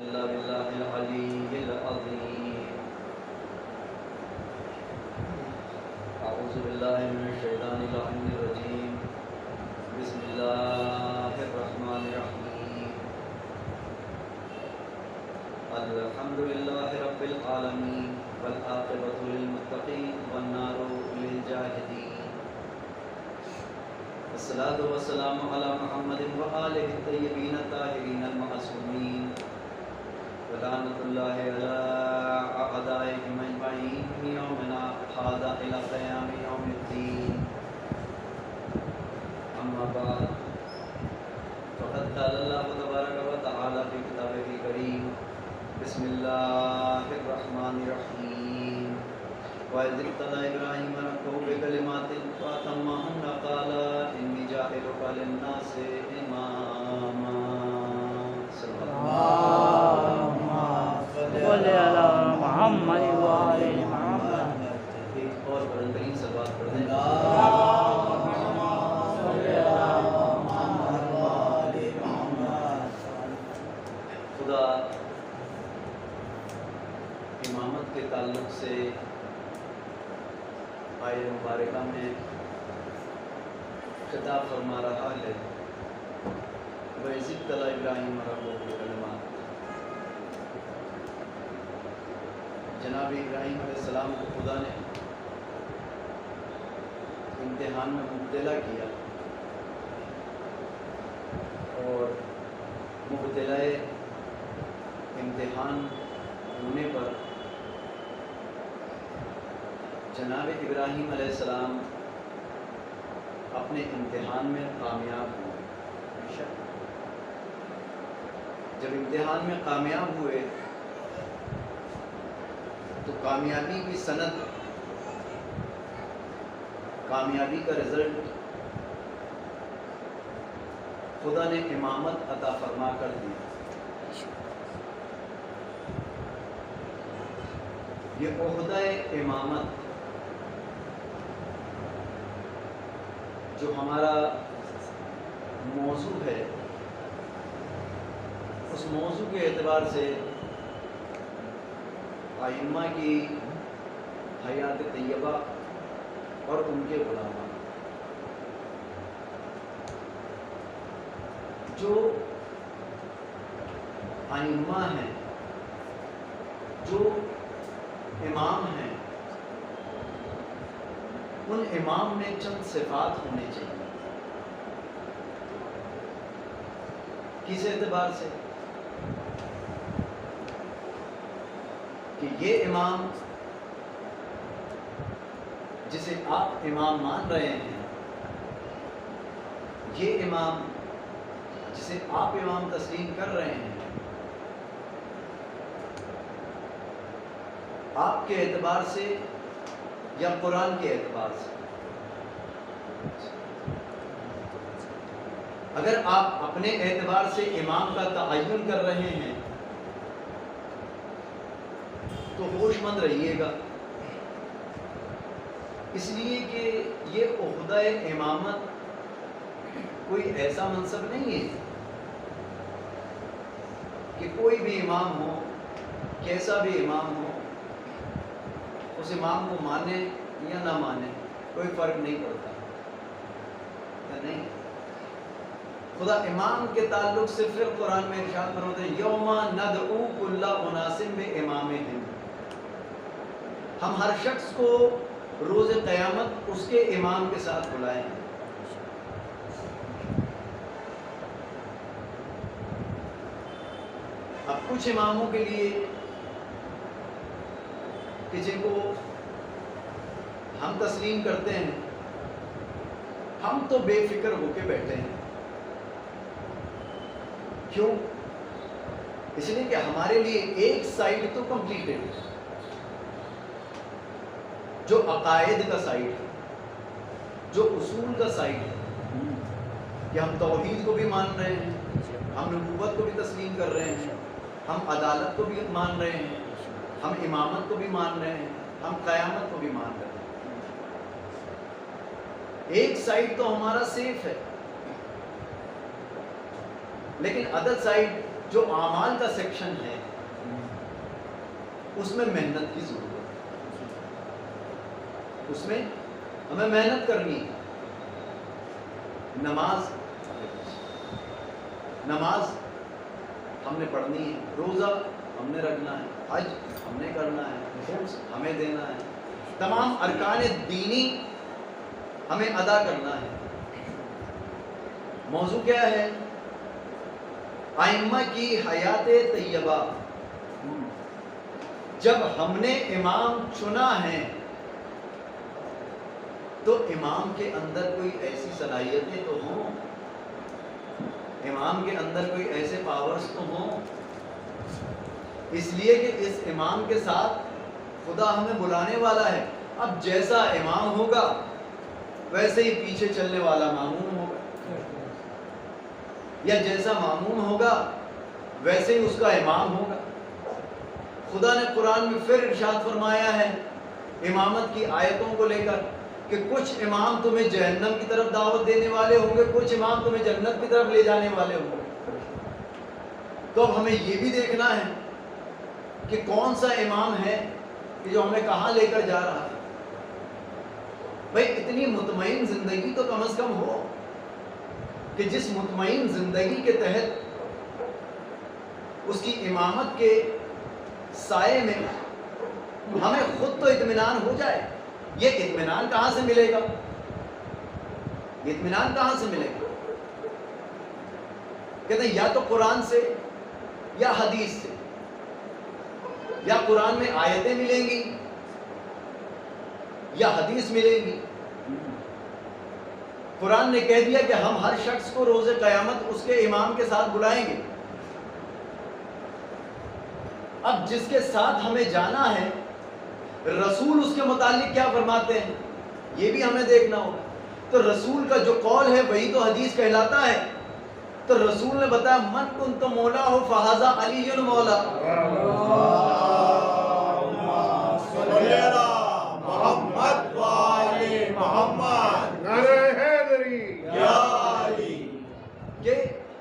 إلا بالله العلي العظيم. أعوذ بالله من الشيطان اللعين الرجيم. بسم الله الرحمن الرحيم. الحمد لله رب العالمين والعاقبة للمتقين والنار للجاهدين. الصلاة والسلام على محمد وآله الطيبين الطاهرين المعصومين. ولعنة الله على أعدائهم أجمعين من يومنا هذا إلى قيام يوم الدين. أما بعد فقد قال الله تبارك وتعالى في كتابه الكريم: بسم الله الرحمن الرحيم. وإذ ابتلى إبراهيم ربه بكلمات فأتمهن قال إني جاعلك للناس إماما. صلى اللهم صل على محمد وآل محمد. ایک اور بلند ترین صلوات پڑھ دیں. اللهم صل على محمد وآل محمد. خدا امامت کے تعلق سے آیت مبارکہ میں خطاب فرما رہا ہے: وَإِذِ ابْتَلَىٰ إِبْرَاهِيمَ رَبُّهُ بِكَلِمَاتٍ. جناب ابراہیم علیہ السلام کو خدا نے امتحان میں مبتلا کیا، اور مبتلا امتحان ہونے پر جناب ابراہیم علیہ السلام اپنے امتحان میں کامیاب ہوئے. جب امتحان میں کامیاب ہوئے تو کامیابی کی سند، کامیابی کا رزلٹ خدا نے امامت عطا فرما کر دی. یہ عہدہ امامت جو ہمارا موضوع ہے، اس موضوع کے اعتبار سے ائمہ کی حیات طیبہ اور ان کے علماء جو ائمہ ہیں، جو امام ہیں، ان امام میں چند صفات ہونے چاہیے. کس اعتبار سے؟ کہ یہ امام جسے آپ امام مان رہے ہیں، یہ امام جسے آپ امام تسلیم کر رہے ہیں، آپ کے اعتبار سے یا قرآن کے اعتبار سے؟ اگر آپ اپنے اعتبار سے امام کا تعین کر رہے ہیں تو ہوش مند رہیے گا، اس لیے کہ یہ عہدہ امامت کوئی ایسا منصب نہیں ہے کہ کوئی بھی امام ہو، کیسا بھی امام ہو، اس امام کو مانے یا نہ مانے کوئی فرق نہیں پڑتا. نہیں، خدا امام کے تعلق سے پھر قرآن میں ارشاد فرماتے ہیں: یوم ندعو کل اناس بامامہم. ہم ہر شخص کو روز قیامت اس کے امام کے ساتھ بلائیں گے. اب کچھ اماموں کے لیے کہ جن کو ہم تسلیم کرتے ہیں، ہم تو بے فکر ہو کے بیٹھے ہیں. کیوں؟ اس لیے کہ ہمارے لیے ایک سائڈ تو کمپلیٹڈ ہے، جو عقائد کا سائڈ ہے، جو اصول کا سائڈ ہے، کہ ہم توحید کو بھی مان رہے ہیں، ہم نبوت کو بھی تسلیم کر رہے ہیں، ہم عدالت کو بھی مان رہے ہیں، ہم امامت کو بھی مان رہے ہیں، ہم قیامت کو بھی مان رہے ہیں. ایک سائڈ تو ہمارا سیف ہے، لیکن ادر سائڈ جو اعمال کا سیکشن ہے اس میں محنت کی ضرورت ہے، اس میں ہمیں محنت کرنی ہے۔ نماز ہم نے پڑھنی ہے، روزہ ہم نے رکھنا ہے، حج ہم نے کرنا ہے، خمس ہمیں دینا ہے، تمام ارکان دینی ہمیں ادا کرنا ہے۔ موضوع کیا ہے؟ ائمہ کی حیات طیبہ۔ جب ہم نے امام چنا ہے تو امام کے اندر کوئی ایسی صلاحیتیں تو ہوں، امام کے اندر کوئی ایسے پاورز تو ہوں، اس لیے کہ اس امام کے ساتھ خدا ہمیں بلانے والا ہے۔ اب جیسا امام ہوگا ویسے ہی پیچھے چلنے والا ماموم ہوگا، یا جیسا ماموم ہوگا ویسے ہی اس کا امام ہوگا۔ خدا نے قرآن میں پھر ارشاد فرمایا ہے امامت کی آیتوں کو لے کر کہ کچھ امام تمہیں جہنم کی طرف دعوت دینے والے ہوں گے، کچھ امام تمہیں جنت کی طرف لے جانے والے ہوں گے۔ تو اب ہمیں یہ بھی دیکھنا ہے کہ کون سا امام ہے کہ جو ہمیں کہاں لے کر جا رہا ہے۔ بھئی اتنی مطمئن زندگی تو کم از کم ہو کہ جس مطمئن زندگی کے تحت اس کی امامت کے سائے میں ہمیں خود تو اطمینان ہو جائے۔ یہ اطمینان کہاں سے ملے گا؟ یہ اطمینان کہاں سے ملے گا؟ کہتے ہیں یا تو قرآن سے یا حدیث سے، یا قرآن میں آیتیں ملیں گی یا حدیث ملے گی۔ قرآن نے کہہ دیا کہ ہم ہر شخص کو روز قیامت اس کے امام کے ساتھ بلائیں گے۔ اب جس کے ساتھ ہمیں جانا ہے رسول اس کے متعلق کیا فرماتے ہیں یہ بھی ہمیں دیکھنا ہوگا۔ تو رسول کا جو قول ہے وہی تو حدیث کہلاتا ہے۔ تو رسول نے بتایا من کنت مولا ہو فہذا علی مولا۔ محمد والے محمد نعرہ حیدری یا علی۔ کہ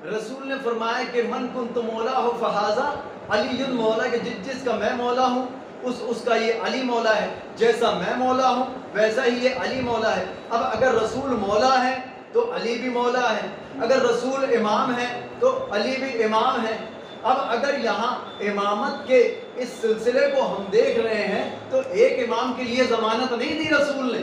رسول نے فرمایا کہ من کنت مولا ہو فہذا علی مولا، کہ جس کا میں مولا ہوں اس کا یہ علی مولا ہے، جیسا میں مولا ہوں ویسا ہی یہ علی مولا ہے۔ اب اگر رسول مولا ہے تو علی بھی مولا ہے، اگر رسول امام ہے تو علی بھی امام ہے۔ اب اگر یہاں امامت کے اس سلسلے کو ہم دیکھ رہے ہیں تو ایک امام کے لیے ضمانت نہیں دی رسول نے،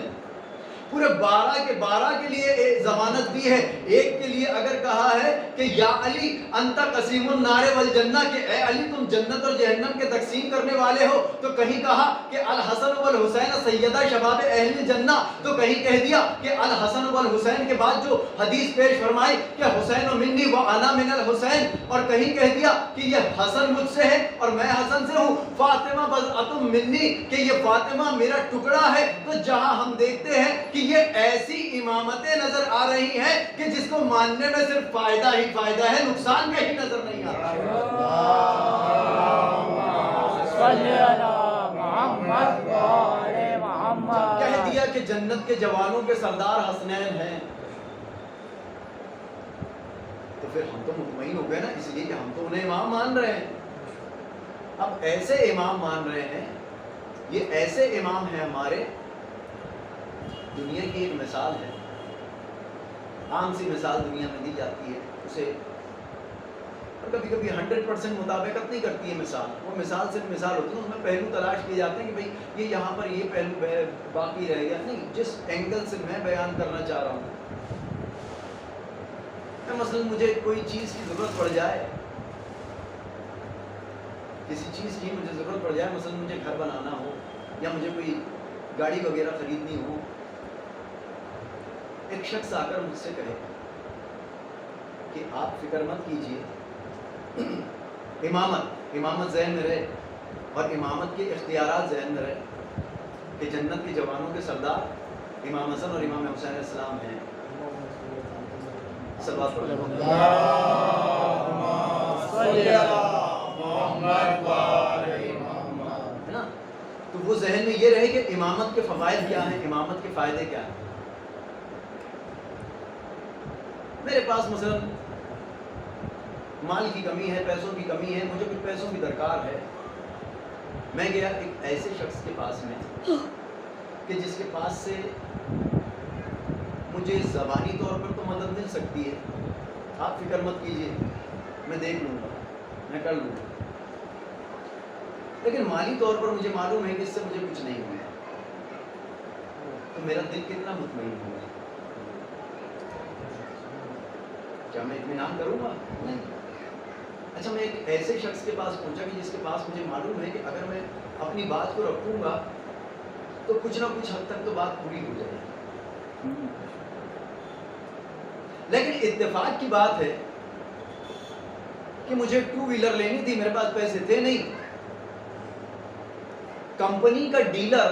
پورے 12 کے 12 کے لیے ضمانت دی ہے۔ ایک کے لیے اگر کہا ہے کہ یا علی انت قسیم النار والجنہ، کہ اے علی تم جنت اور جہنم کے تقسیم کرنے والے ہو، تو کہیں کہا کہ الحسن والحسین سیدہ شباب اہل جنہ، تو کہیں کہہ دیا کہ الحسن والحسین کے بعد جو حدیث پیش فرمائی کہ حسین منی و انا من الحسین، اور کہیں کہہ دیا کہ یہ حسن مجھ سے ہے اور میں حسن سے ہوں، فاطمہ بضعۃ منی، کہ یہ فاطمہ میرا ٹکڑا ہے۔ تو جہاں ہم دیکھتے ہیں کہ یہ ایسی امامتیں نظر آ رہی ہیں کہ جس کو ماننے میں صرف فائدہ ہی فائدہ ہے، نقصان کہیں نظر نہیں آ رہا۔ جب کہہ دیا کہ جنت کے جوانوں کے سردار حسنین ہیں تو پھر ہم تو مطمئن ہو گئے نا، اس لیے کہ ہم تو انہیں امام مان رہے ہیں۔ اب ایسے امام مان رہے ہیں، یہ ایسے امام ہیں ہمارے، دنیا کی ایک مثال ہے، عام سی مثال دنیا میں دی جاتی ہے اسے، اور کبھی کبھی 100% مطابقت نہیں کرتی ہے مثال، وہ مثال صرف مثال ہوتی ہے، اس میں پہلو تلاش کیے جاتے ہیں کہ بھئی یہ یہاں پر یہ پہلو باقی رہ گیا، نہیں، جس اینگل سے میں بیان کرنا چاہ رہا ہوں، مثلا مجھے کوئی چیز کی ضرورت پڑ جائے، کسی چیز کی مجھے ضرورت پڑ جائے، مثلا مجھے گھر بنانا ہو یا مجھے کوئی گاڑی وغیرہ خریدنی ہو، ایک شخص آ کر مجھ سے کہے کہ آپ فکر مت کیجئے، امامت ذہن میں رہے اور امامت کے اختیارات ذہن میں رہے کہ جنت کے جوانوں کے سردار امام حسن اور امام حسین علیہ السلام ہیں۔ صلوات پڑھیں۔ ہے نا؟ تو وہ ذہن میں یہ رہے کہ امامت کے فوائد کیا ہیں، امامت کے فائدے کیا ہیں۔ میرے پاس مثلا مال کی کمی ہے، پیسوں کی کمی ہے، مجھے کچھ پیسوں کی درکار ہے. میں گیا ایک ایسے شخص کے پاس میں کہ جس کے پاس سے مجھے زبانی طور پر تو مدد مل سکتی ہے، آپ فکر مت کیجیے، میں دیکھ لوں گا، میں کر لوں گا، لیکن مالی طور پر مجھے معلوم ہے کہ اس سے مجھے کچھ نہیں ہوا. تو میرا دل کتنا مطمئن ہوگا؟ کیا میں اطمینان کروں گا؟ نہیں. اچھا میں ایک ایسے شخص کے پاس پہنچا کہ جس کے پاس مجھے معلوم ہے کہ اگر میں اپنی بات کو رکھوں گا تو کچھ نہ کچھ حد تک تو بات پوری ہو جائے گی. لیکن اتفاق کی بات ہے کہ مجھے 2 ویلر لینی تھی، میرے پاس پیسے تھے نہیں. کمپنی کا ڈیلر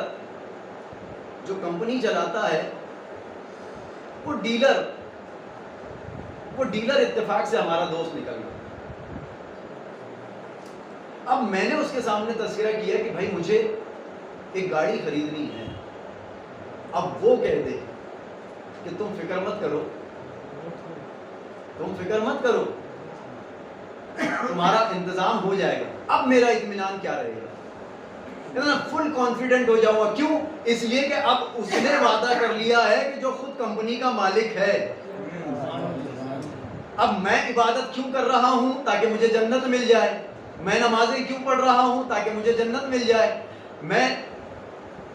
جو کمپنی چلاتا ہے وہ ڈیلر اتفاق سے ہمارا دوست نکل گیا. اب میں نے اس کے سامنے تذکرہ کیا کہ بھائی مجھے ایک گاڑی خریدنی ہے. اب وہ کہہ دے کہ تم فکر مت کرو، تمہارا انتظام ہو جائے گا. اب میرا اطمینان کیا رہے گا؟ فل کانفیڈنٹ ہو جاؤں گا. کیوں؟ اس لیے کہ اب اس نے وعدہ کر لیا ہے کہ جو خود کمپنی کا مالک ہے. اب میں عبادت کیوں کر رہا ہوں؟ تاکہ مجھے جنت مل جائے. میں نمازیں کیوں پڑھ رہا ہوں؟ تاکہ مجھے جنت مل جائے. میں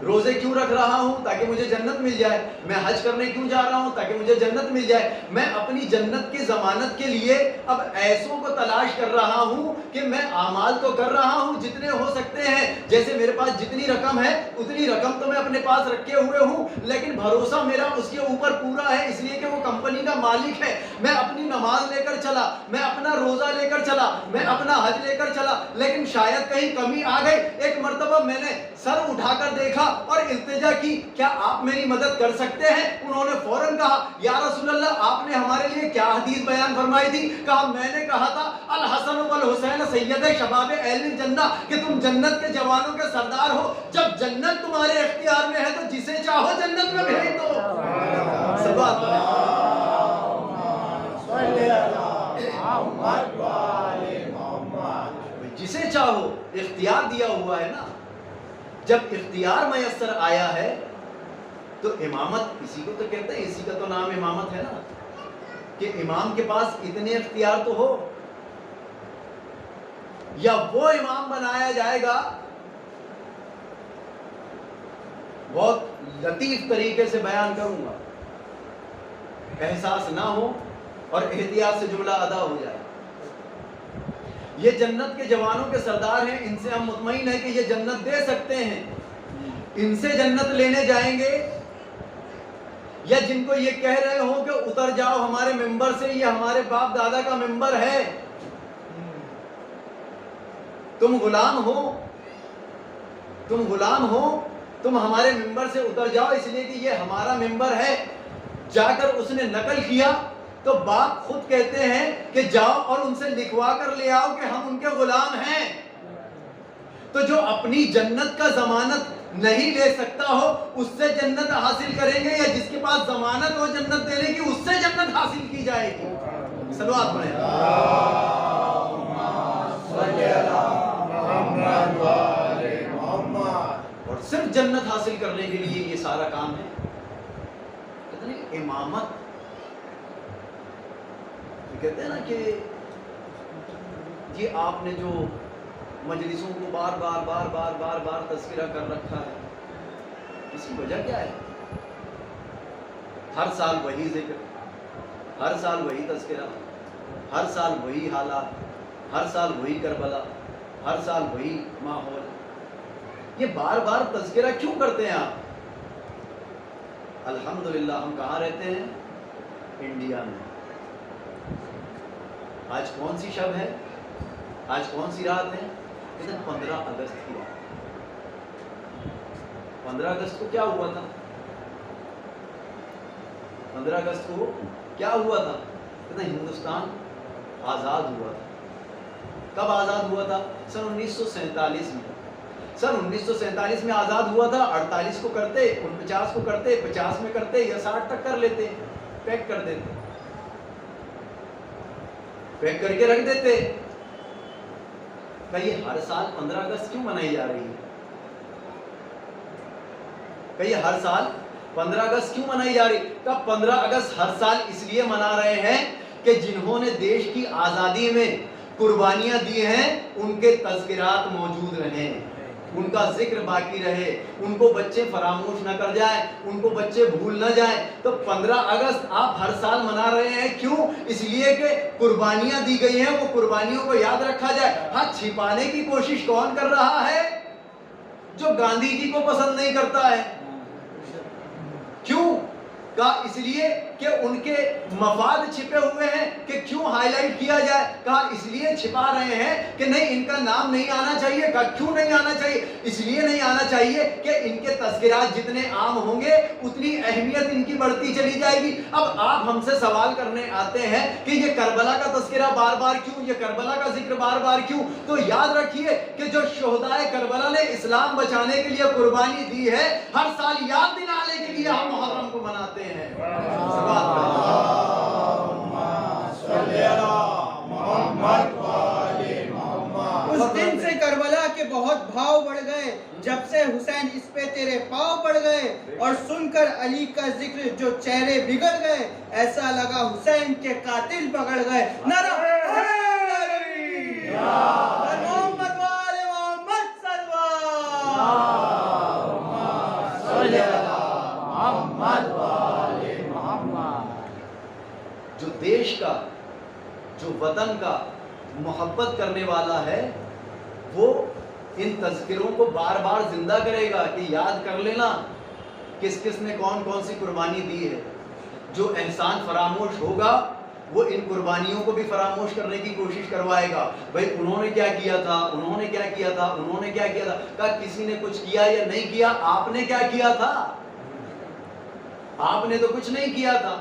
روزے کیوں رکھ رہا ہوں؟ تاکہ مجھے جنت مل جائے. میں حج کرنے کیوں جا رہا ہوں؟ تاکہ مجھے جنت مل جائے. میں اپنی جنت کی ضمانت کے لیے اب ایسوں کو تلاش کر رہا ہوں کہ میں اعمال تو کر رہا ہوں جتنے ہو سکتے ہیں. جیسے میرے پاس جتنی رقم ہے اتنی رقم تو میں اپنے پاس رکھے ہوئے ہوں، لیکن بھروسہ میرا اس کے اوپر پورا ہے، اس لیے کہ وہ کمپنی کا مالک ہے. میں اپنی نماز لے کر چلا، میں اپنا روزہ لے کر چلا، میں اپنا حج لے کر چلا، لیکن شاید کہیں کمی آ گئی. ایک مرتبہ میں نے سر اٹھا کر دیکھا اور التجا کی، کیا آپ میری مدد کر سکتے ہیں؟ انہوں نے فوراً کہا، یا رسول اللہ آپ نے ہمارے لیے کیا حدیث بیان فرمائی تھی؟ کہا میں نے کہا تھا الحسن والحسین سید شباب اہل الجنہ، کہ تم جنت کے جوانوں کے سردار ہو. جب جنت تمہارے اختیار میں ہے تو جسے چاہو جنت میں بھیج دو. جسے چاہو اختیار دیا ہوا ہے نا. جب اختیار میسر آیا ہے تو امامت اسی کو تو کہتے ہیں، اسی کا تو نام امامت ہے نا، کہ امام کے پاس اتنے اختیار تو ہو. یا وہ امام بنایا جائے گا، بہت لطیف طریقے سے بیان کروں گا، احساس نہ ہو اور احتیاط سے جملہ ادا ہو جائے. یہ جنت کے جوانوں کے سردار ہیں، ان سے ہم مطمئن ہیں کہ یہ جنت دے سکتے ہیں. ان سے جنت لینے جائیں گے، یا جن کو یہ کہہ رہے ہو کہ اتر جاؤ ہمارے ممبر سے، یہ ہمارے باپ دادا کا ممبر ہے، تم غلام ہو، تم ہمارے ممبر سے اتر جاؤ اس لیے کہ یہ ہمارا ممبر ہے. جا کر اس نے نقل کیا تو باپ خود کہتے ہیں کہ جاؤ اور ان سے لکھوا کر لے آؤ کہ ہم ان کے غلام ہیں. تو جو اپنی جنت کا ضمانت نہیں لے سکتا ہو اس سے جنت حاصل کریں گے، یا جس کے پاس ضمانت ہو جنت دینے کی اس سے جنت حاصل کی جائے گی. صلوات پڑھیں. اور صرف جنت حاصل کرنے کے لیے یہ سارا کام ہے. کتنی امامت کہتے ہیں نا کہ یہ آپ نے جو مجلسوں کو بار بار تذکرہ کر رکھا ہے، اس کی وجہ کیا ہے؟ ہر سال وہی ذکر، ہر سال وہی تذکرہ، ہر سال وہی حالات، ہر سال وہی کربلا، ہر سال وہی ماحول. یہ بار بار تذکرہ کیوں کرتے ہیں آپ؟ الحمدللہ ہم کہاں رہتے ہیں؟ انڈیا میں. آج کون سی شب ہے؟ آج کون سی رات ہے؟ 15 اگست کی رات. 15 اگست کو کیا ہوا تھا؟ 15 اگست کو کیا ہوا تھا؟ ہندوستان آزاد ہوا تھا. کب آزاد ہوا تھا؟ سن 1947 میں. سن 1947 میں آزاد ہوا تھا. 48 کو کرتے، 49 کو کرتے، 50 میں کرتے، یا 60 تک کر لیتے، پیک کر دیتے. پیک کر کے رکھ دیتے. کہ یہ ہر سال 15 اگست کیوں منائی جا رہی ہے؟ کہ یہ ہر سال 15 اگست کیوں منائی جا رہی ہے؟ کہ 15 اگست ہر سال اس لیے منا رہے ہیں کہ جنہوں نے دیش کی آزادی میں قربانیاں دی ہیں ان کے تذکرات موجود رہیں، ان کا ذکر باقی رہے، ان کو بچے فراموش نہ کر جائیں، ان کو بچے بھول نہ جائیں. تو 15 اگست آپ ہر سال منا رہے ہیں، کیوں؟ اس لیے کہ قربانیاں دی گئی ہیں، وہ قربانیوں کو یاد رکھا جائے. ہاں، چھپانے کی کوشش کون کر رہا ہے؟ جو گاندھی جی کو پسند نہیں کرتا ہے. کیوں؟ کہا اس لیے کہ ان کے مفاد چھپے ہوئے ہیں کہ کیوں ہائی لائٹ کیا جائے. کہا اس لیے چھپا رہے ہیں کہ نہیں ان کا نام نہیں آنا چاہیے. کہا کیوں نہیں آنا چاہیے؟ اس لیے نہیں آنا چاہیے کہ ان کے تذکرات جتنے عام ہوں گے اتنی اہمیت ان کی بڑھتی چلی جائے گی. اب آپ ہم سے سوال کرنے آتے ہیں کہ یہ کربلا کا تذکرہ بار بار کیوں، یہ کربلا کا ذکر بار بار کیوں؟ تو یاد رکھیے کہ جو شہدائے کربلا نے اسلام بچانے کے لیے قربانی دی ہے، ہر سال یاد دلانے کے لیے ہم محرم کو مناتے ہیں. اس دن سے کربلا کے بہت بھاؤ بڑھ گئے، جب سے حسین اس پہ تیرے پاؤں پڑ گئے. اور سن کر علی کا ذکر جو چہرے بگڑ گئے، ایسا لگا حسین کے قاتل پکڑ گئے. نعرہ محمد والے محمد جو دیش کا، جو وطن کا محبت کرنے والا ہے وہ ان تذکروں کو بار بار زندہ کرے گا کہ یاد کر لینا کس کس نے کون کون سی قربانی دی ہے. جو احسان فراموش ہوگا وہ ان قربانیوں کو بھی فراموش کرنے کی کوشش کروائے گا. بھائی انہوں نے کیا کیا تھا، انہوں نے کیا کیا تھا، انہوں نے کیا کیا تھا. کہا کسی نے کچھ کیا یا نہیں کیا، آپ نے کیا کیا تھا؟ آپ نے تو کچھ نہیں کیا تھا.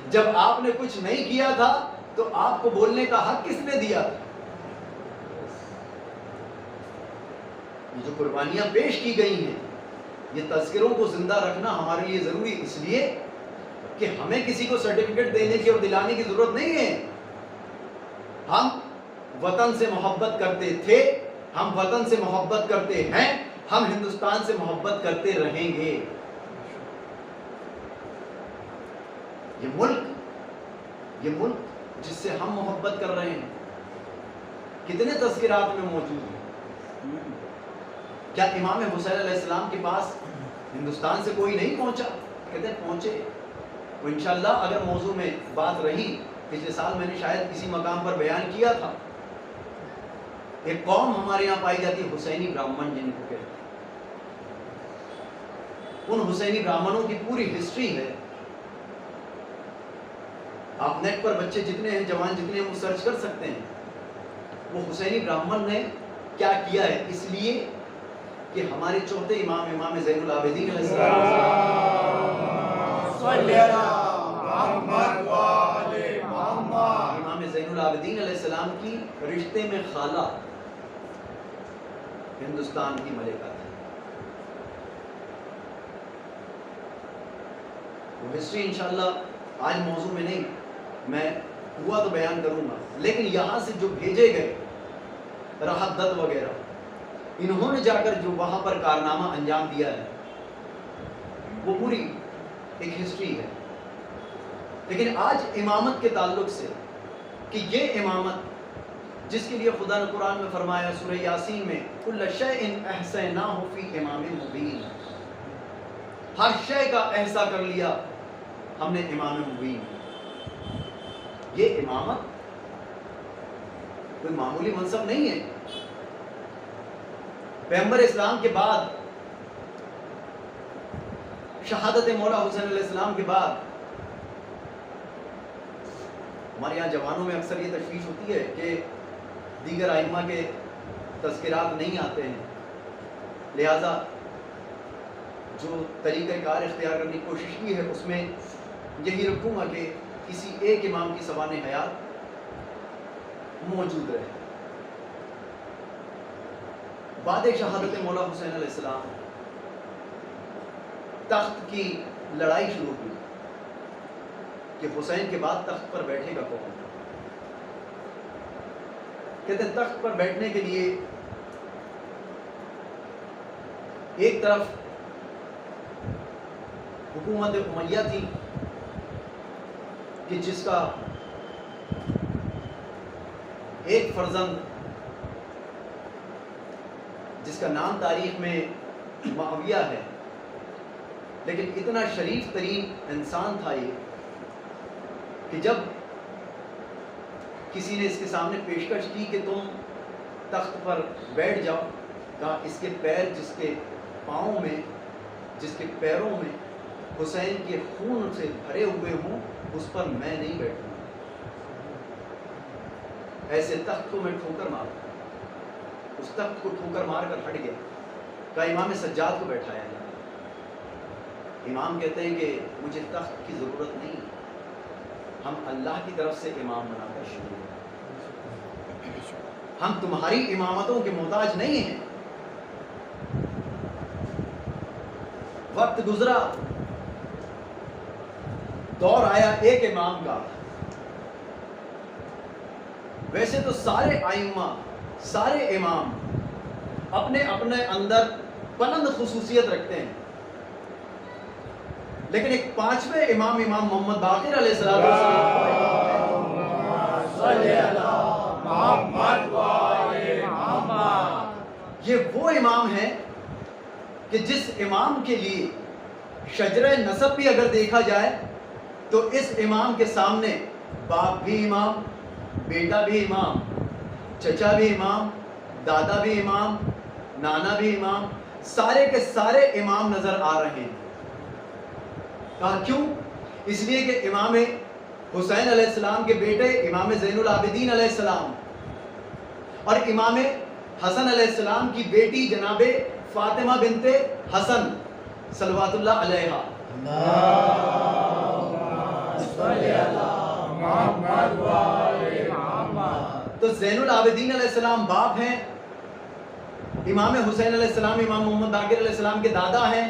جب آپ نے کچھ نہیں کیا تھا تو آپ کو بولنے کا حق کس نے دیا؟ یہ جو قربانیاں پیش کی گئی ہیں، یہ تذکروں کو زندہ رکھنا ہمارے لیے ضروری، اس لیے کہ ہمیں کسی کو سرٹیفکیٹ دینے کی اور دلانے کی ضرورت نہیں ہے. ہم وطن سے محبت کرتے تھے، ہم وطن سے محبت کرتے ہیں، ہم ہندوستان سے محبت کرتے رہیں گے. یہ ملک جس سے ہم محبت کر رہے ہیں کتنے تذکرات میں موجود ہیں. کیا امام حسین علیہ السلام کے پاس ہندوستان سے کوئی نہیں پہنچا؟ کہتے ہیں پہنچے. وہ انشاءاللہ اگر موضوع میں بات رہی، پچھلے سال میں نے شاید کسی مقام پر بیان کیا تھا، ایک قوم ہمارے یہاں پائی جاتی ہے حسینی برہمن جن کو کہتے ہیں. ان حسینی برہمنوں کی پوری ہسٹری ہے. آپ نیٹ پر بچے جتنے ہیں، جوان جتنے ہیں، وہ سرچ کر سکتے ہیں. وہ حسینی برہمن نے کیا کیا ہے، اس لیے کہ ہمارے چوتھے امام، امام زین العابدین علیہ السلام، امام زین العابدین علیہ السلام کی رشتے میں خالہ ہندوستان کی ملکہ تھی. وہ ہسٹری انشاءاللہ آج موضوع میں نہیں، میں ہوا تو بیان کروں گا. لیکن یہاں سے جو بھیجے گئے راحت دت وغیرہ، انہوں نے جا کر جو وہاں پر کارنامہ انجام دیا ہے وہ پوری ایک ہسٹری ہے. لیکن آج امامت کے تعلق سے کہ یہ امامت جس کے لیے خدا نے قرآن میں فرمایا سورہ یاسین میں کل شیء احصیناہ فی امام مبین، ہر شے کا احصا کر لیا ہم نے امام مبین. یہ امامت کوئی معمولی منصب نہیں ہے. پیغمبر اسلام کے بعد، شہادت مولا حسین علیہ السلام کے بعد، ہمارے یہاں جوانوں میں اکثر یہ تشویش ہوتی ہے کہ دیگر ائمہ کے تذکرات نہیں آتے ہیں، لہذا جو طریقہ کار اختیار کرنے کی کوشش کی ہے اس میں یہی رکھوں گا کہ کسی ایک امام کی سوانح حیات موجود رہے. بعد شہادت مولا حسین علیہ السلام تخت کی لڑائی شروع ہوئی کہ حسین کے بعد تخت پر بیٹھے گا کون. کہتے ہیں تخت پر بیٹھنے کے لیے ایک طرف حکومت امیہ تھی کہ جس کا ایک فرزند جس کا نام تاریخ میں معاویہ ہے، لیکن اتنا شریف ترین انسان تھا یہ کہ جب کسی نے اس کے سامنے پیشکش کی کہ تم تخت پر بیٹھ جاؤ، کہا اس کے پیر جس کے پاؤں میں، جس کے پیروں میں حسین کے خون سے بھرے ہوئے ہوں اس پر میں نہیں بیٹھوں گا، ایسے تخت کو میں ٹھوکر مار، اس تخت کو ٹھوکر مار کر ہٹ گیا، کہا امام سجاد کو بیٹھایا جائے۔ امام کہتے ہیں کہ مجھے تخت کی ضرورت نہیں، ہم اللہ کی طرف سے امام بنا کر شروع ہیں، ہم تمہاری امامتوں کے محتاج نہیں ہیں۔ وقت گزرا، دور آیا ایک امام کا۔ ویسے تو سارے ائمہ، سارے امام اپنے اپنے اندر بلند خصوصیت رکھتے ہیں، لیکن ایک پانچویں امام، امام محمد باقر علیہ السلام یہ وہ امام ہے کہ جس امام کے لیے شجرہ نسب بھی اگر دیکھا جائے تو اس امام کے سامنے باپ بھی امام، بیٹا بھی امام، چچا بھی امام، دادا بھی امام، نانا بھی امام، سارے کے سارے امام نظر آ رہے ہیں۔ کہا کیوں؟ اس لیے کہ امام حسین علیہ السلام کے بیٹے امام زین العابدین علیہ السلام اور امام حسن علیہ السلام کی بیٹی جناب فاطمہ بنت حسن صلوات اللہ علیہا، تو زین العابدین علیہ السلام باپ ہیں، امام حسین علیہ السلام امام محمد باقر علیہ السلام کے دادا ہیں،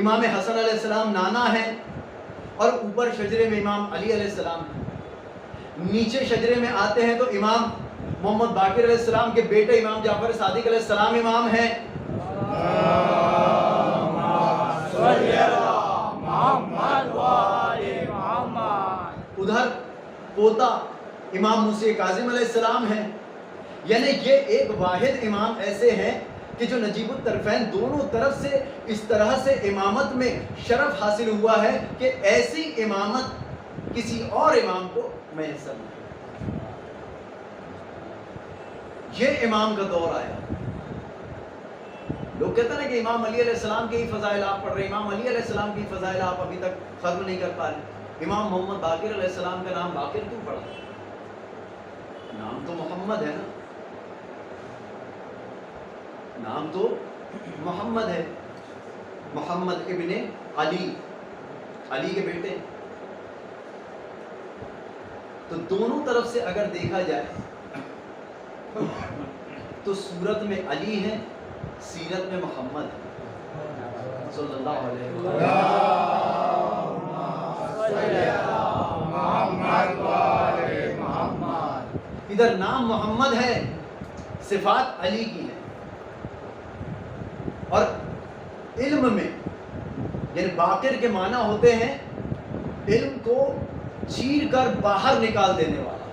امام حسن علیہ السلام نانا ہیں، اور اوپر شجرے میں امام علی علیہ السلام ہیں۔ نیچے شجرے میں آتے ہیں تو امام محمد باقر علیہ السلام کے بیٹے امام جعفر صادق علیہ السلام امام ہیں۔ ادھر پوتا امام موسیٰ کاظم علیہ السلام ہیں۔ یعنی یہ ایک واحد امام ایسے ہیں کہ جو نجیب الطرفین دونوں طرف سے اس طرح سے امامت میں شرف حاصل ہوا ہے کہ ایسی امامت کسی اور امام کو میسر نہیں۔ یہ امام کا دور آیا۔ لوگ کہتے ہیں کہ امام علی علیہ السلام کے ہی فضائل آپ پڑھ رہے ہیں، امام علی علیہ السلام کی فضائل آپ ابھی تک ختم نہیں کر پا رہے۔ امام محمد باقر علیہ السلام کا نام باقر کیوں پڑا؟ نام تو محمد ہے نا، نام تو محمد ہے، محمد ابن علی، علی کے بیٹے۔ تو دونوں طرف سے اگر دیکھا جائے تو صورت میں علی ہیں، سیرت میں محمد ہے صلی اللہ علیہ وسلم۔ ادھر نام محمد ہے، صفات علی کی ہے، اور علم میں یعنی باقر کے معنی ہوتے ہیں علم کو چیر کر باہر نکال دینے والا،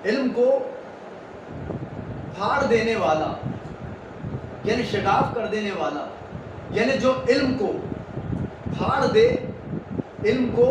علم کو پھاڑ دینے والا، یعنی شگاف کر دینے والا، یعنی جو علم کو پھاڑ دے، علم کو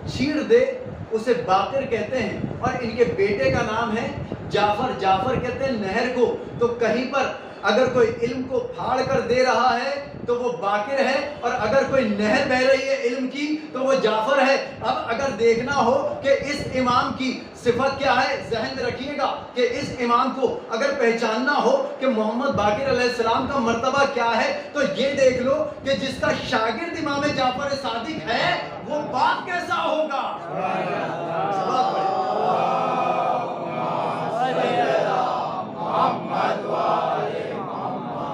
چیر دے، اسے باقر کہتے ہیں۔ اور ان کے بیٹے کا نام ہے جعفر، جعفر کہتے ہیں نہر کو۔ تو کہیں پر اگر کوئی علم کو پھاڑ کر دے رہا ہے تو وہ باقر ہے، اور اگر کوئی نہر بہ رہی ہے علم کی تو وہ جعفر ہے۔ اب اگر دیکھنا ہو کہ اس امام کی صفت کیا ہے، ذہن میں رکھیے گا کہ اس امام کو اگر پہچاننا ہو کہ محمد باقر علیہ السلام کا مرتبہ کیا ہے تو یہ دیکھ لو کہ جس کا شاگرد امام جعفر صادق ہے وہ باپ کیسا ہوگا۔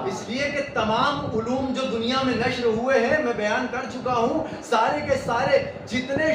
اس لیے کہ تمام علوم جو دنیا میں نشر ہوئے ہیں، میں بیان کر چکا ہوں، سارے کے سارے جتنے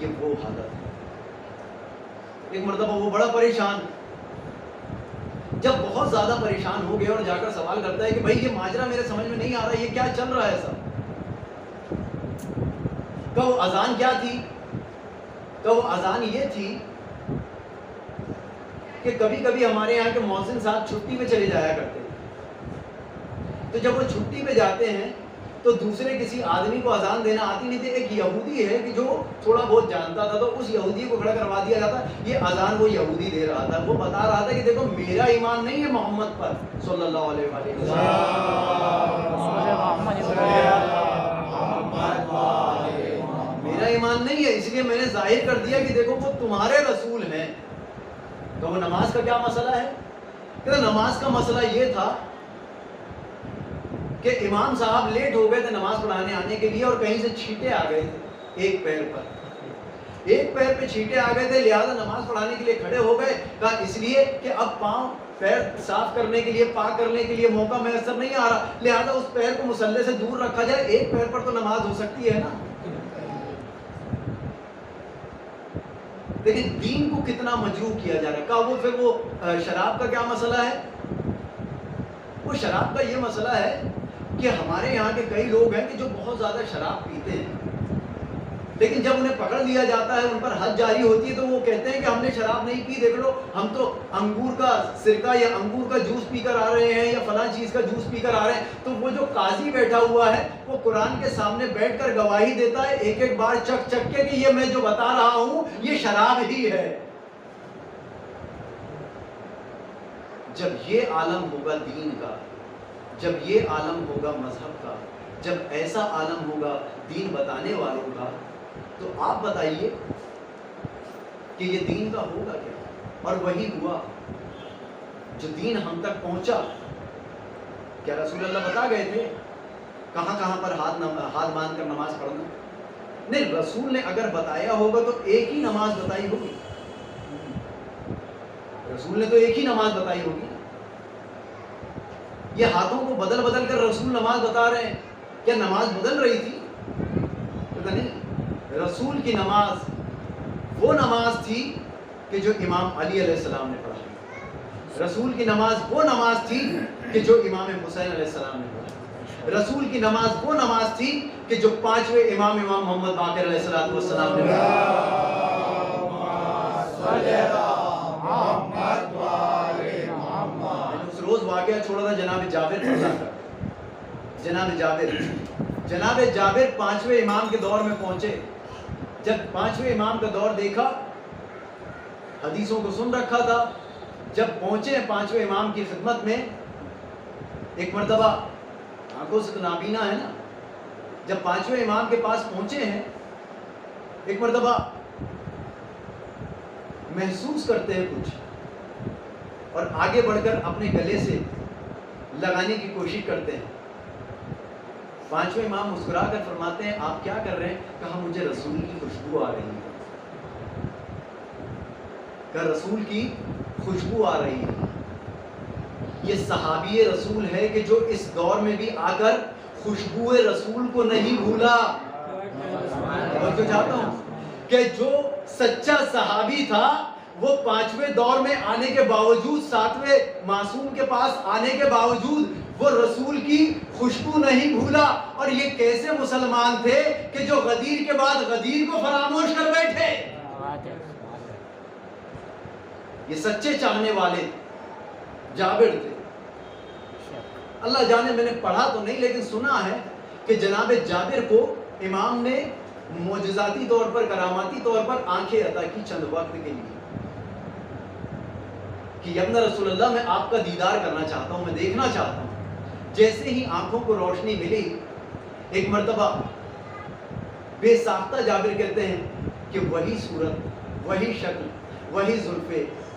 یہ وہ حالت ہے. ایک مرتبہ وہ بڑا پریشان، جب بہت زیادہ پریشان ہو گیا اور جا کر سوال کرتا ہے کہ بھائی یہ ماجرا میرے سمجھ میں نہیں آ رہا، یہ کیا چل رہا ہے سب. کہ وہ اذان کیا تھی؟ کہ وہ اذان یہ تھی کہ کبھی کبھی ہمارے یہاں کے مؤذن صاحب چھٹی پہ چلے جایا کرتے، تو جب وہ چھٹی پہ جاتے ہیں تو دوسرے کسی آدمی کو اذان دینا آتی نہیں تھی. ایک یہودی ہے کہ جو تھوڑا بہت جانتا تھا، تو اس یہودی کو کھڑا کروا دیا جاتا. یہ اذان وہ یہودی دے رہا تھا، وہ بتا رہا تھا کہ دیکھو میرا ایمان نہیں ہے محمد پر صلی اللہ علیہ وسلم، میرا ایمان نہیں ہے، اس لیے میں نے ظاہر کر دیا کہ دیکھو وہ تمہارے رسول ہیں. تو وہ نماز کا کیا مسئلہ ہے؟ کہ نماز کا مسئلہ یہ تھا کہ امام صاحب لیٹ ہو گئے تھے نماز پڑھانے آنے کے لیے، اور کہیں سے چھینٹے آ گئے تھے ایک پیر پہ چھینٹے آ گئے تھے، لہذا نماز پڑھانے کے لیے کھڑے ہو گئے. کہا اس لیے کہ اب پاؤں پیر صاف کرنے کے لیے، پاک کرنے کے لیے موقع میسر نہیں آ رہا، لہذا اس پیر کو مصلی سے دور رکھا جائے. ایک پیر پر تو نماز ہو سکتی ہے نا. لیکن دین کو کتنا مجروح کیا جا رہا ہے. کہا وہ پھر وہ شراب کا کیا مسئلہ ہے؟ وہ شراب کا یہ مسئلہ ہے کہ ہمارے یہاں کے کئی لوگ ہیں کہ جو بہت زیادہ شراب پیتے ہیں، لیکن جب انہیں پکڑ لیا جاتا ہے، ان پر حد جاری ہوتی ہے، تو وہ کہتے ہیں کہ ہم نے شراب نہیں پی، دیکھ لو ہم تو انگور کا سرکہ یا انگور کا جوس پی کر آ رہے ہیں، یا فلاں چیز کا جوس پی کر آ رہے ہیں. تو وہ جو قاضی بیٹھا ہوا ہے وہ قرآن کے سامنے بیٹھ کر گواہی دیتا ہے ایک ایک بار چک چک کے کہ یہ میں جو بتا رہا ہوں یہ شراب ہی ہے. جب یہ عالم ہوگا دین کا، جب یہ عالم ہوگا مذہب کا، جب ایسا عالم ہوگا دین بتانے والوں کا، تو آپ بتائیے کہ یہ دین کا ہوگا کیا؟ اور وہی ہوا جو دین ہم تک پہنچا. کیا رسول اللہ بتا گئے تھے کہاں کہاں پر ہاتھ باندھ کر نماز پڑھنا؟ نہیں، رسول نے اگر بتایا ہوگا تو ایک ہی نماز بتائی ہوگی. رسول نے تو ایک ہی نماز بتائی ہوگی. یہ ہاتھوں کو بدل بدل کر رسول نماز بتا رہے ہیں، کیا نماز بدل رہی تھی؟ پتہ نہیں. رسول کی نماز وہ نماز تھی کہ جو امام علی علیہ السلام نے پڑھائی. رسول کی نماز وہ نماز تھی کہ جو امام حسین علیہ السلام نے پڑھائی. رسول کی نماز وہ نماز تھی کہ جو پانچویں امام محمد باقر علیہ السلام نے اس روز واقعہ چھوڑا تھا جناب جابر پڑھا کر. جناب جابر پانچویں امام کے دور میں پہنچے. جب پانچویں امام کا دور دیکھا، حدیثوں کو سن رکھا تھا، جب پہنچے پانچویں امام کی خدمت میں، ایک مرتبہ آنکھوں سے تو نابینا ہے نا، جب پانچویں امام کے پاس پہنچے ہیں، ایک مرتبہ محسوس کرتے ہیں کچھ، اور آگے بڑھ کر اپنے گلے سے لگانے کی کوشش کرتے ہیں. پانچویں امام مسکرا کر فرماتے ہیں آپ کیا کر رہے ہیں؟ کہا مجھے رسول کی خوشبو آ رہی ہے. کہا رسول کی خوشبو آ رہی ہے. یہ صحابی رسول ہے کہ جو اس دور میں بھی آ کر خوشبو رسول کو نہیں بھولا. اور جو چاہتا ہوں کہ جو سچا صحابی تھا وہ پانچویں دور میں آنے کے باوجود، ساتویں معصوم کے پاس آنے کے باوجود وہ رسول کی خوشبو نہیں بھولا. اور یہ کیسے مسلمان تھے کہ جو غدیر کے بعد غدیر کو فراموش کر بیٹھے. یہ سچے چاہنے والے جابر تھے. اللہ جانے، میں نے پڑھا تو نہیں لیکن سنا ہے کہ جناب جابر کو امام نے معجزاتی طور پر، کراماتی طور پر آنکھیں عطا کی چند وقت کے لیے کہ ابن رسول اللہ میں آپ کا دیدار کرنا چاہتا ہوں، میں دیکھنا چاہتا ہوں. جیسے ہی آنکھوں کو روشنی ملی، ایک مرتبہ بے ساختہ جابر کہتے ہیں کہ وہی صورت، وہی شکل، وہی زلفے،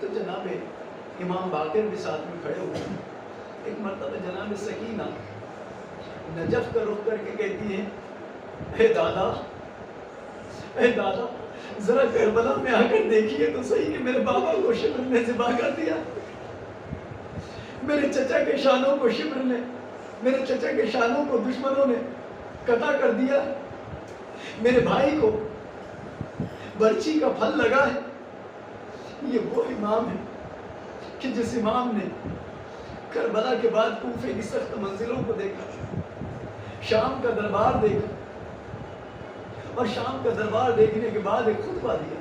تو جناب امام باقر بھی ساتھ میں کھڑے ہوئے ہیں. ایک مرتبہ جناب سکینہ نجف کا رخ کر کے کہتی ہیں اے دادا ذرا کربلا میں آ کر دیکھیے تو صحیح کہ میرے بابا کو شبر نے ذبح کر دیا, میرے چچا کے شانوں کو شبر نے, میرے چچا کے شانوں کو دشمنوں نے قطع کر دیا, میرے بھائی کو برچی کا پھل لگا ہے. یہ وہ امام ہے کہ جس امام نے کربلا کے بعد کوفے کی سخت منزلوں کو دیکھا, شام کا دربار دیکھا, اور شام کا دربار دیکھنے کے بعد ایک خطبہ دیا.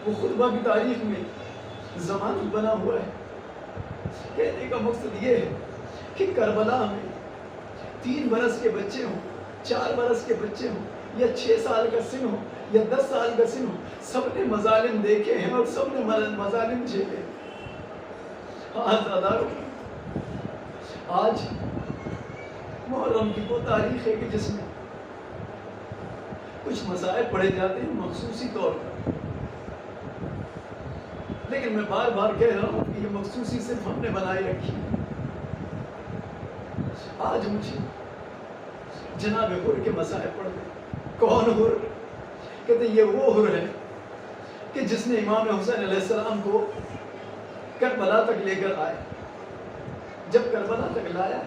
وہ خطبہ کی تاریخ میں ضمانت بنا ہوا ہے. کہنے کا مقصد یہ ہے کہ کربلا میں 3 برس کے بچے ہوں, 4 برس کے بچے ہوں, یا 6 سال کا سن ہو, یا 10 سال کا سن ہو, سب نے مظالم دیکھے ہیں اور سب نے مظالم جھیلے. آج محرم کی وہ تاریخ ہے کہ جس میں کچھ مسائل پڑھے جاتے ہیں مخصوصی طور پر, لیکن میں بار بار کہہ رہا ہوں کہ یہ مخصوصی صرف ہم نے بنائی رکھی. آج مجھے جناب حر کے مسائل پڑھ گئے. کون حر؟ کہتے یہ وہ حر ہے کہ جس نے امام حسین علیہ السلام کو کربلا تک لے کر آئے. جب کربلا تک لایا,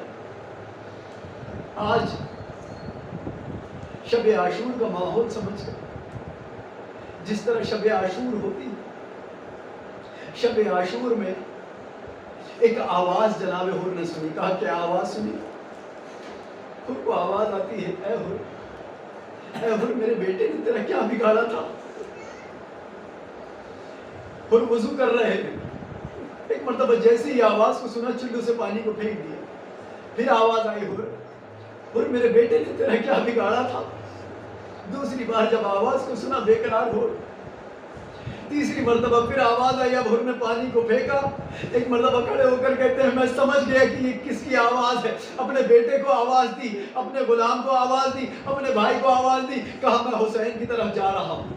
آج شب عاشور کا ماحول سمجھ کر, جس طرح شب عاشور ہوتی ہے, شب عاشور میں ایک آواز جناب حر نے سنی. کہا کیا آواز سنی؟ حر کو آواز آتی ہے اے حر میرے بیٹے نے تیرا کیا بگاڑا تھا؟ حر وضو کر رہے تھے, ایک مرتبہ جیسے ہی آواز کو سنا چلو سے پانی کو پھینک دیا. پھر آواز آئی حر میرے بیٹے نے تیرا کیا بگاڑا تھا؟ دوسری بار جب آواز کو سنا بے قرار ہو. تیسری مرتبہ پھر آواز آئی, اب حر نے پانی کو پھینکا. ایک مرتبہ کھڑے ہو کر کہتے ہیں میں سمجھ گیا کہ یہ کس کی آواز ہے. اپنے بیٹے کو آواز دی, اپنے غلام کو آواز دی, اپنے بھائی کو آواز دی. کہا میں حسین کی طرف جا رہا ہوں,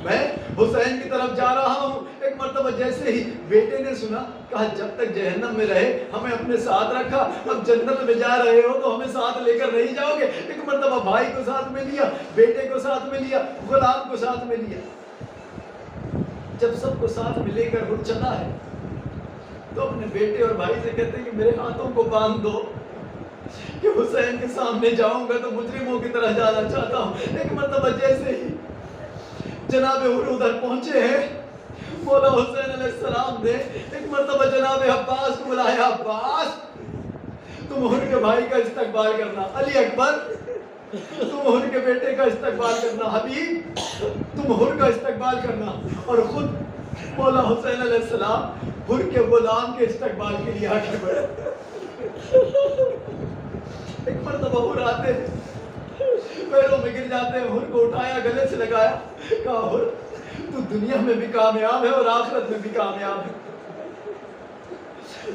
میں حسین کی طرف جا رہا ہوں. ایک مرتبہ جیسے ہی بیٹے نے سنا, کہا جب تک جہنم میں رہے ہمیں اپنے ساتھ رکھا, اب جنت میں جا رہے ہو تو ہمیں ساتھ لے کر نہیں جاؤ گے. ایک مرتبہ بھائی کو ساتھ میں لیا, بیٹے کو ساتھ میں لیا, غلام کو ساتھ میں لیا. جب سب کو ساتھ میں لے کر حر چلا ہے تو اپنے بیٹے اور بھائی سے کہتے ہیں کہ میرے ہاتھوں کو باندھ دو کہ حسین کے سامنے جاؤں گا تو مجرموں کی طرح جانا چاہتا ہوں. ایک مرتبہ جیسے ہی جناب حر ادھر پہنچے ہیں, مولا حسین علیہ السلام نے ایک مرتبہ جناب عباس کو بلایا. عباس تم حر کے بھائی کا استقبال کرنا, علی اکبر تم حر کے بیٹے کا استقبال کرنا, حبیب تم حر کا استقبال کرنا. اور خود مولا حسین علیہ السلام حر کے غلام کے استقبال کے لیے آگے بڑھے. ایک مرتبہ حر آتے ہیں, پیروں میں گر جاتے ہیں, حر کو اٹھایا, گلے سے لگایا, کہا حر تو دنیا میں بھی کامیاب ہے اور آخرت میں بھی کامیاب ہے.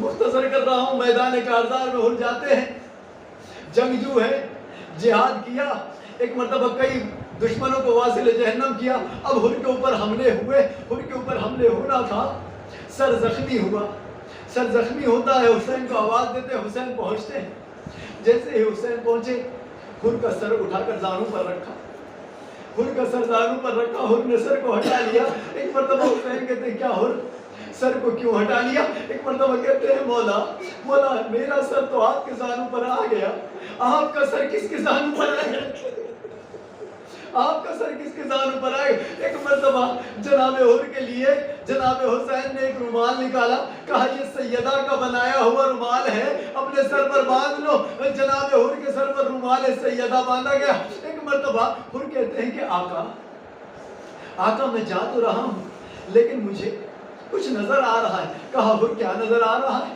مختصر کر رہا ہوں, میدان کارزار میں حر جاتے ہیں, جنگجو ہے, جہاد کیا, ایک مرتبہ کئی دشمنوں کو واصل جہنم کیا. اب حر کے اوپر حملے ہوئے, حر کے اوپر حملے ہونا تھا, سر زخمی ہوا. سر زخمی ہوتا ہے, حسین کو آواز دیتے ہیں, حسین پہنچتے ہیں. جیسے ہی حسین پہنچے, حر کا سر اٹھا کر زانوں پر رکھا, حر کا سر زانوں پر رکھا, حر نے سر کو ہٹا لیا. ایک مرتبہ حسین کہتے ہیں کیا حر سر کو کیوں ہٹا لیا؟ ایک مرتبہ کہتے ہیں مولا میرا سر تو آپ کے زانوں پر آ گیا, آپ کا سر کس کے زانوں پر آ گیا؟ آپ کا سر کس کے زانوں پر آئے؟ ایک مرتبہ جناب حر کے لیے جناب حسین نے ایک رومال نکالا, کہا یہ سیدہ کا بنایا ہوا رومال ہے, اپنے سر پر باندھ لو. جناب حر کے سر پر رومال سیدہ باندھا گیا. ایک مرتبہ حر کہتے ہیں کہ آقا میں جا تو رہا ہوں لیکن مجھے کچھ نظر آ رہا ہے. کہا حر کیا نظر آ رہا ہے؟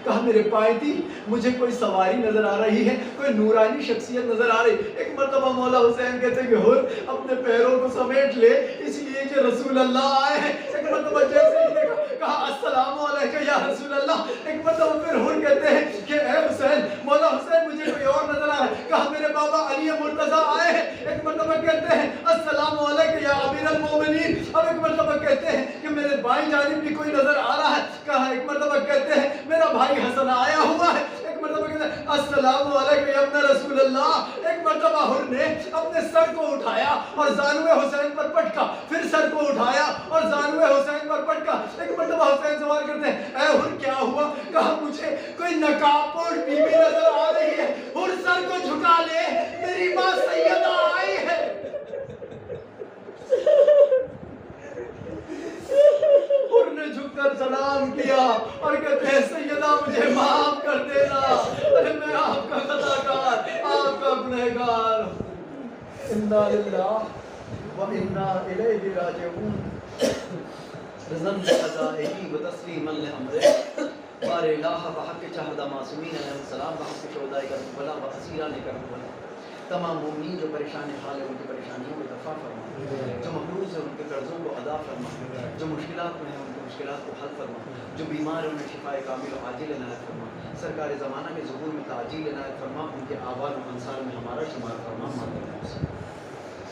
کہا میرے پائیتی مجھے کوئی سواری نظر آ رہی ہے, کوئی نورانی شخصیت نظر آ رہی. ایک مرتبہ مولا حسین کہتے ہیں کہ حر اپنے پیروں کو سمیٹ لے, اس لیے کہ رسول اللہ آئے ہیں. ایک مرتبہ جیسے ہی دیکھا, کہا السلام علیکم یا رسول اللہ. ایک مرتبہ پھر حر کہتے ہیں کہ اے حسین, مولا حسین مجھے کوئی اور نظر آ رہا ہے. کہا میرے بابا علی مرتضیٰ آئے ہیں، ایک مرتبہ کہتے ہیں السلام علیکم یا امیر المومنین، اب ایک مرتبہ کہتے ہیں کہ میرے بائیں جانب بھی کوئی نظر آ رہا ہے، کہا ایک مرتبہ کہتے ہیں میرا بھائی حسن آیا ہوا ہے، ایک مرتبہ کہتے ہیں السلام علیکم یا ابن رسول اللہ، ایک مرتبہ حر نے اپنے سر کو اٹھایا اور زانوِ حسین پر پٹکا، پھر سر کو اٹھایا اور زانوِ حسین پر پٹکا، ایک مرتبہ حسین سوال کرتے ہیں اے حر کیا ہوا؟ کہا مجھے کوئی نقاب پوش بیوی نظر آ رہی ہے، حر سر کو جھکا لے، میری ماں سیدہ آئی ہے۔ حر نے جھک کر سلام کیا اور کہتے ہیں سیدہ مجھے معاف کر دینا، ارے میں آپ کا خطا کار، آپ کا گنہگار ہوں۔ انا للہ و انا الیہ راجعون۔ رضن بقضائہ و تسلیما لامرہ، بار الہ بحق چہدہ معصومین علیہ السلام، بحق شہداء کربلا و اسیران کربلا، تمام مومنین جو پریشان حال ہیں ان کی پریشانیوں کو دفع فرما، جو مقروض ہیں ان کے قرضوں کو ادا فرما، جو مشکلات میں ہیں ان کی مشکلات کو حل فرما، جو بیمار ہیں انہیں شفاء کامل و عاجل عنایت فرما، سرکار زمانہ کے ظہور میں تعجیل عنایت فرما، ان کے آباد و انصار میں ہمارا شمار فرما،